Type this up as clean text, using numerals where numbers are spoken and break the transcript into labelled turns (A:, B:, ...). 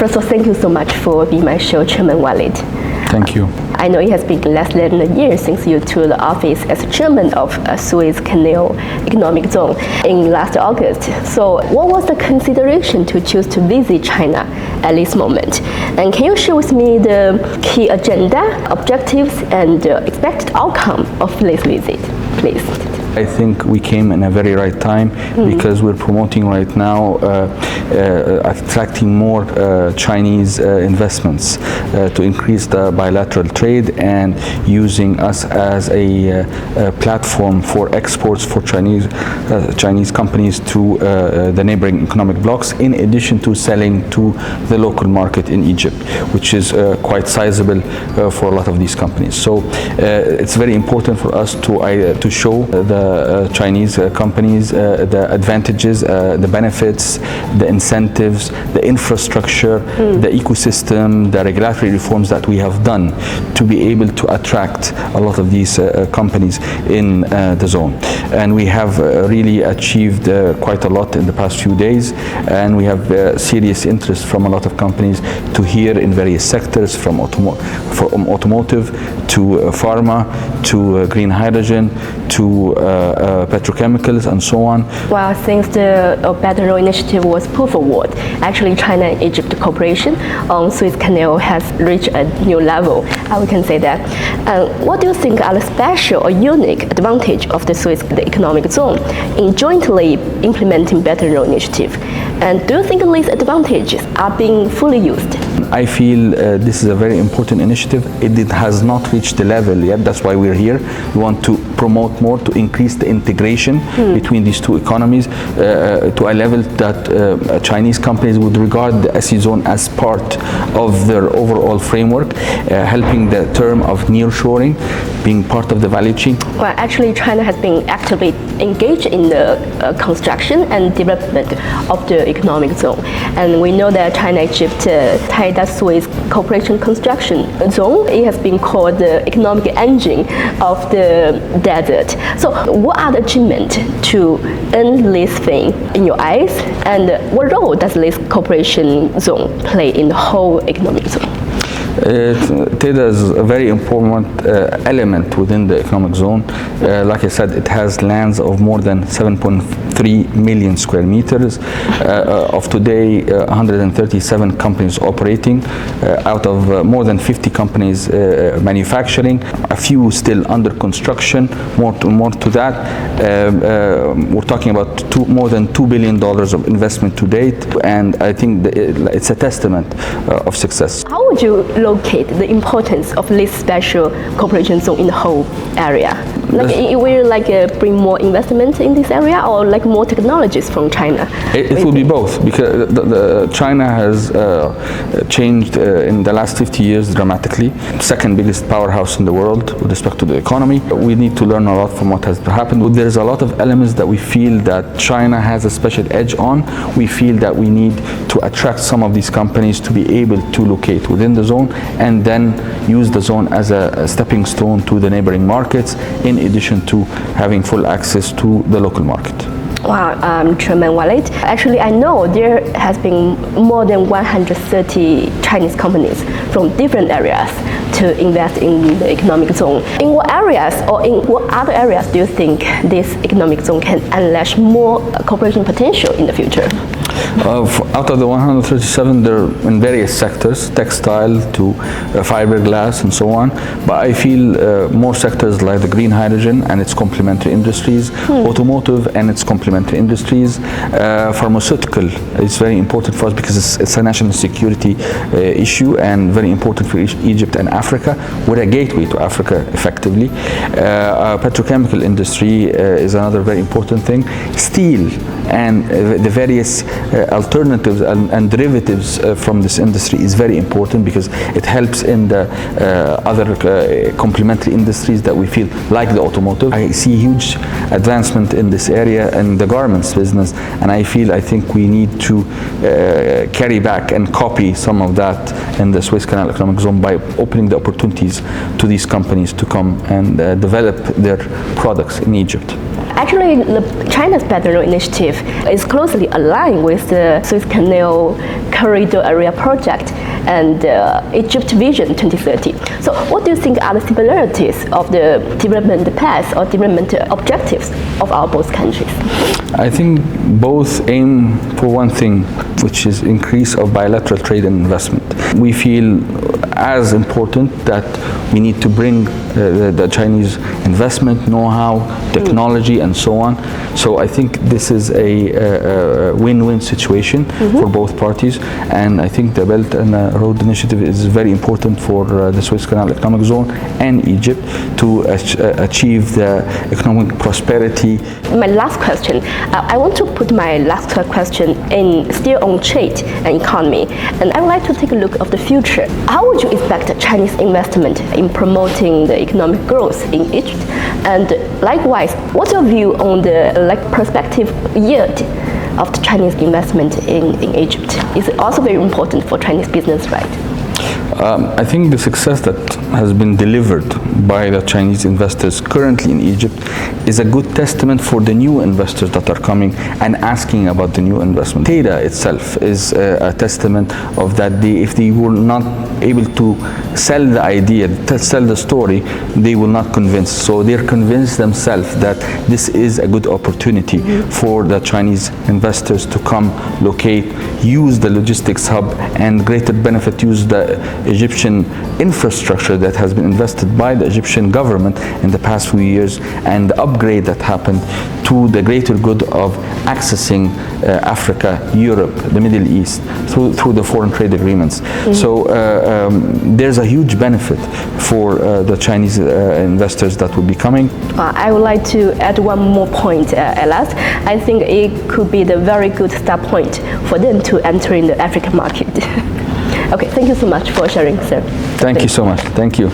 A: First of all, thank you so much for being my show, Chairman Waleid.
B: Thank you.
A: I know it has been less than a year since you took the office as chairman of Suez Canal Economic Zone in last August. So what was the consideration to choose to visit China at this moment? And can you share with me the key agenda, objectives, and expected outcome of this visit, please?
B: I think we came in a very right time because we're promoting right now attracting more Chinese investments to increase the bilateral trade and using us as a platform for exports for Chinese companies to the neighboring economic blocks, in addition to selling to the local market in Egypt, which is quite sizable for a lot of these companies. So it's very important for us to show the Chinese companies the advantages, the benefits, the incentives, the infrastructure, the ecosystem, the regulatory reforms that we have done to be able to attract a lot of these companies in the zone. And we have really achieved quite a lot in the past few days, and we have serious interest from a lot of companies to here in various sectors, from automotive to pharma to green hydrogen to petrochemicals and so on.
A: Well, since the Belt and Road Initiative was put forward, actually China and Egypt cooperation on Suez Canal has reached a new level, we can say that. What do you think are the special or unique advantage of the Suez Economic Zone in jointly implementing Belt and Road Initiative? And do you think these advantages are being fully used?
B: I feel this is a very important initiative. It has not reached the level yet. That's why we're here. We want to promote more, to increase the integration between these two economies to a level that Chinese companies would regard the SE zone as part of their overall framework, helping the term of nearshoring, being part of the value chain.
A: Well, actually, China has been actively engaged in the construction and development of the economic zone. And we know that China-Egypt泰达Suez Cooperation Construction Zone, it has been called the economic engine of the desert. So what are the achievements to end this thing in your eyes? And what role does this cooperation zone play in the whole economic zone?
B: Teda is a very important element within the economic zone. Like I said, it has lands of more than 7.3 million square meters. Of today, 137 companies operating, out of more than 50 companies manufacturing, a few still under construction, more to that. We're talking about more than $2 billion of investment to date, and I think it's a testament of success.
A: How would you locate the importance of this special cooperation zone in the whole area? Like, it will bring more investment in this area, or like more technologies from China?
B: It will be both, because China has changed in the last 50 years dramatically. Second biggest powerhouse in the world with respect to the economy. We need to learn a lot from what has happened. There's a lot of elements that we feel that China has a special edge on. We feel that we need to attract some of these companies to be able to locate within the zone and then use the zone as a stepping stone to the neighboring markets, in addition to having full access to the local market.
A: Wow, Chairman Waleid. Actually, I know there has been more than 130 Chinese companies from different areas to invest in the economic zone. In what areas or in what other areas do you think this economic zone can unleash more cooperation potential in the future?
B: Out of the 137, they're in various sectors, textile to fiberglass and so on. But I feel more sectors like the green hydrogen and its complementary industries, automotive and its complementary industries, pharmaceutical is very important for us because it's a national security issue and very important for Egypt and Africa. We're a gateway to Africa effectively. Petrochemical industry is another very important thing. Steel and the various alternatives and derivatives from this industry is very important because it helps in the other complementary industries that we feel, like the automotive. I see huge advancement in this area in the garments business, and I think we need to carry back and copy some of that in the Suez Canal Economic Zone by opening the opportunities to these companies to come and develop their products in Egypt.
A: Actually, China's Belt and Road Initiative is closely aligned with the Suez Canal Corridor Area Project and Egypt Vision 2030. So what do you think are the similarities of the development path or development objectives of our both countries?
B: I think both aim for one thing, which is increase of bilateral trade and investment. We feel as important that we need to bring the Chinese investment, know-how, technology, and so on. So I think this is a win-win situation for both parties, and I think the Belt and Road Initiative is very important for the Suez Canal Economic Zone and Egypt to achieve the economic prosperity.
A: My last question, I want to put my last question in still on trade and economy, and I would like to take a look of the future. How would you expect Chinese investment in promoting the economic growth in Egypt? And likewise, what's your view on the prospective yield of the Chinese investment in Egypt? Is it also very important for Chinese business, right?
B: I think the success that has been delivered by the Chinese investors currently in Egypt is a good testament for the new investors that are coming and asking about the new investment. Data itself is a testament of that. If they were not able to sell the idea, sell the story, they will not convince. So they're convinced themselves that this is a good opportunity for the Chinese investors to come, locate, use the logistics hub, and greater benefit use the Egyptian infrastructure that has been invested by the Egyptian government in the past few years, and the upgrade that happened to the greater good of accessing Africa, Europe, the Middle East through the foreign trade agreements. So there's a huge benefit for the Chinese investors that will be coming.
A: I would like to add one more point, Elias. I think it could be the very good start point for them to enter in the African market. Okay, thank you so much for sharing, sir.
B: Thank you so much. Thank you.